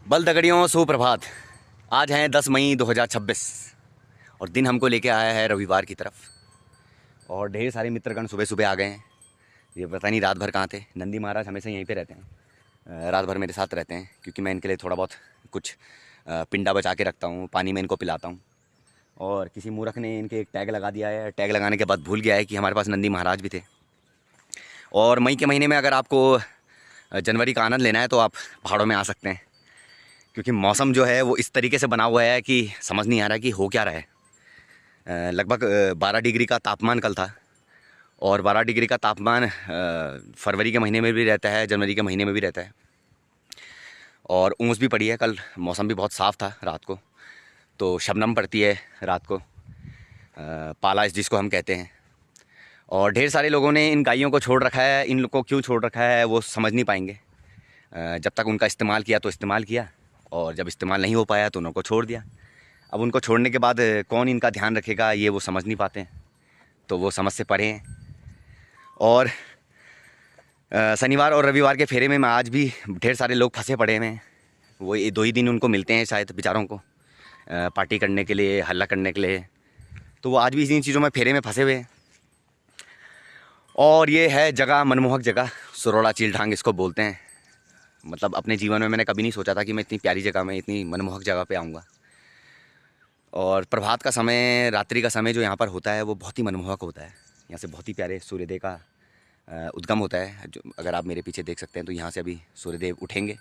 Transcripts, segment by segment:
बल दगड़ियों सुप्रभात। आज हैं 10 मई 2026 और दिन हमको लेके आया है रविवार की तरफ। और ढेर सारे मित्रगण सुबह सुबह आ गए हैं। ये पता नहीं रात भर कहाँ थे। नंदी महाराज हमेशा यहीं पे रहते हैं, रात भर मेरे साथ रहते हैं क्योंकि मैं इनके लिए थोड़ा बहुत कुछ पिंडा बचा के रखता हूँ, पानी में इनको पिलाता हूँ। और किसी मूर्ख ने इनके एक टैग लगा दिया है। टैग लगाने के बाद भूल गया है कि हमारे पास नंदी महाराज भी थे। और मई के महीने में अगर आपको जनवरी का आनंद लेना है तो आप पहाड़ों में आ सकते हैं, क्योंकि मौसम जो है वो इस तरीके से बना हुआ है कि समझ नहीं आ रहा कि हो क्या रहा है। लगभग 12 डिग्री का तापमान कल था और 12 डिग्री का तापमान फरवरी के महीने में भी रहता है, जनवरी के महीने में भी रहता है। और ऊँस भी पड़ी है। कल मौसम भी बहुत साफ़ था रात को, तो शबनम पड़ती है रात को, पाला जिसको हम कहते हैं। और ढेर सारे लोगों ने इन गायों को छोड़ रखा है। इन लोग को क्यों छोड़ रखा है वो समझ नहीं पाएंगे। जब तक उनका इस्तेमाल किया तो इस्तेमाल किया, और जब इस्तेमाल नहीं हो पाया तो उनको छोड़ दिया। अब उनको छोड़ने के बाद कौन इनका ध्यान रखेगा ये वो समझ नहीं पाते हैं, तो वो समझ से परे हैं। और शनिवार और रविवार के फेरे में मैं आज भी ढेर सारे लोग फंसे पड़े हुए हैं। वो ये 2 ही दिन उनको मिलते हैं शायद बेचारों को, पार्टी करने के लिए, हल्ला करने के लिए। तो वो आज भी इन्हीं चीज़ों में फेरे में फंसे हुए हैं। और ये है जगह, मनमोहक जगह, सरोड़ा चीलढांग इसको बोलते हैं। मतलब अपने जीवन में मैंने कभी नहीं सोचा था कि मैं इतनी प्यारी जगह में, इतनी मनमोहक जगह पे आऊँगा। और प्रभात का समय, रात्रि का समय जो यहाँ पर होता है वो बहुत ही मनमोहक होता है। यहाँ से बहुत ही प्यारे सूर्यदेव का उद्गम होता है। जो अगर आप मेरे पीछे देख सकते हैं तो यहाँ से अभी सूर्यदेव उठेंगे,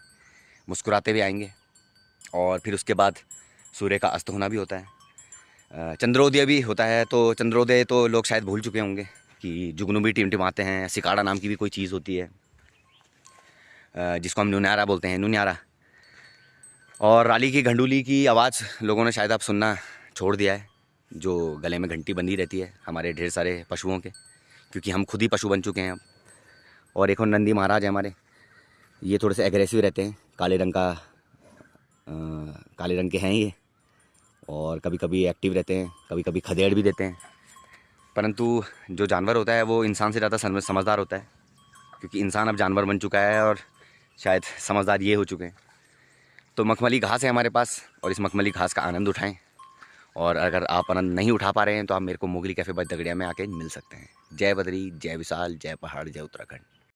मुस्कुराते हुए आएंगे। और फिर उसके बाद सूर्य का अस्त होना भी होता है, चंद्रोदय भी होता है। तो चंद्रोदय तो लोग शायद भूल चुके होंगे कि जुगनू भी टिमटिमाते हैं। सिकाड़ा नाम की भी कोई चीज़ होती है, जिसको हम नुन्यारा बोलते हैं, नुन्यारा। और राली की घंडूली की आवाज़ लोगों ने शायद अब सुनना छोड़ दिया है, जो गले में घंटी बंधी रहती है हमारे ढेर सारे पशुओं के, क्योंकि हम खुद ही पशु बन चुके हैं अब। और एक और नंदी महाराज है हमारे, ये थोड़े से एग्रेसिव रहते हैं। काले रंग के हैं ये, और कभी कभी एक्टिव रहते हैं, कभी कभी खदेड़ भी देते हैं। परंतु जो जानवर होता है वो इंसान से ज़्यादा समझदार होता है, क्योंकि इंसान अब जानवर बन चुका है और शायद समझदार ये हो चुके हैं। तो मखमली घास है हमारे पास, और इस मखमली घास का आनंद उठाएं। और अगर आप आनंद नहीं उठा पा रहे हैं तो आप मेरे को मोगली कैफ़े बज दगड़िया में आके मिल सकते हैं। जय बद्री, जय विशाल, जय पहाड़, जय उत्तराखंड।